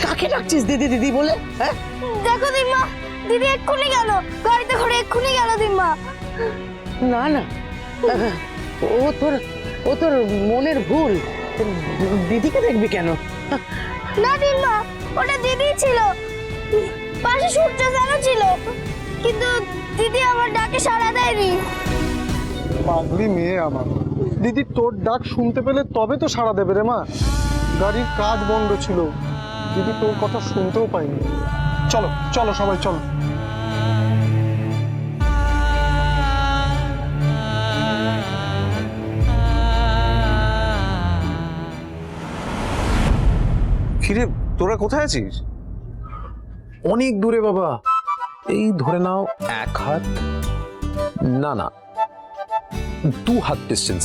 কাকে ডাকছিস দিদি দিদি বলে? হ্যাঁ দেখো দিম্মা, দিদি এক্ষুনি গেল, গাড়িতে করে এক্ষুনি গেল দিম্মা। না না, ও তোর মনের ভুল। দিদিকে দেখবি কেন? না দিম্মা, ওটা দিদি ছিল, পাশে সূর্য জানো ছিল, কিন্তু দিদি আমার ডাকে সাড়া দেয়নি। পাগলি মেয়ে আমার, দিদি তোর ডাক শুনতে পেলে তবে তো সাড়া দেবে রে মা। গাড়ির কাজ বন্ধ ছিল, দিদি তোর কথা শুনতেও পাইনি। চলো চলো সবাই চলো। কিরে তোরা কোথায় আছিস? অনেক দূরে বাবা, এই ধরে নাও 1 হাত, না না 2 হাত ডিস্টেন্স।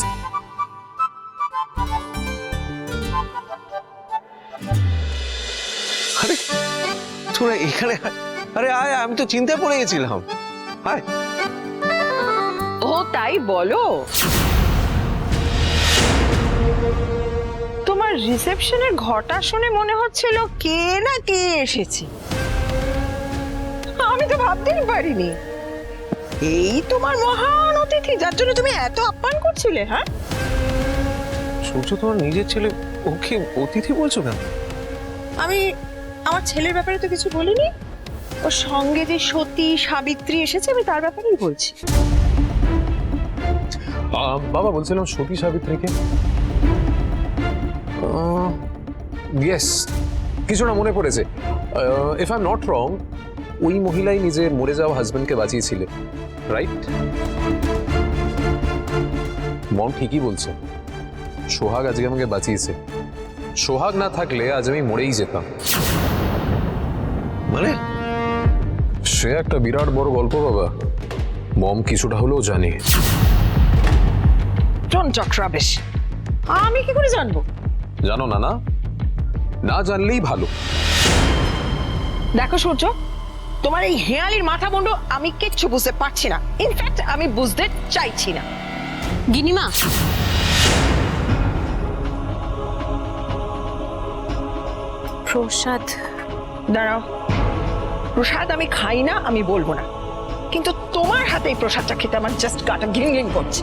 আরে তোরা এখানে? আরে আয়, আমি তো চিন্তায় পড়ে গেছিলাম। আয়। ও তাই বলো? তোমার রিসেপশনের ঘটা শুনে মনে হচ্ছিল কে না কে এসেছে। আমি তো ভাবতেই পারিনি এই তোমার মহান অতিথি, যার জন্য তুমি এত আপ্যায়ন করছিলে। হ্যাঁ, সূর্য তোমার নিজের ছেলে, ওকে অতিথি বলছো কেন? আমি আমার ছেলের ব্যাপারে তো কিছু বলিনি, ওর সঙ্গে যে সতী সাবিত্রী এসেছে আমি তার ব্যাপারেই বলছি। বাবা বলছিলাম সতী সাবিত্রীকে, ইয়েস কিছুটা মনে পড়েছে। If I am not wrong, ওই মহিলাই নিজের মরে যাওয়া হাজবেন্ডকে বাঁচিয়েছিলে, রাইট? মম ঠিকই বলছে, সোহাগ আজকে আমাকে বাঁচিয়েছে। সোহাগ না থাকলে আজ আমি মরেই যেতাম। মানে সে একটা বিরাট বড় গল্প বাবা, মম কিছুটা হলেও জানে। Don't talk rubbish. আমি কি করে জানবো? জানো না? না না জানলেই ভালো। দেখো সূর্য, তোমার এই হেয়ালির মাথা মুন্ড আমি কিচ্ছু বুঝতে পারছি না, ইনফ্যাক্ট আমি বুঝতে চাইছি না। গিনিমা, প্রসাদ। দাঁড়াও, প্রসাদ আমি খাই না, আমি বলবো না, কিন্তু তোমার হাতে এই প্রসাদটা খেতে আমার জাস্ট গাটা ঘিং ঘিং করছে।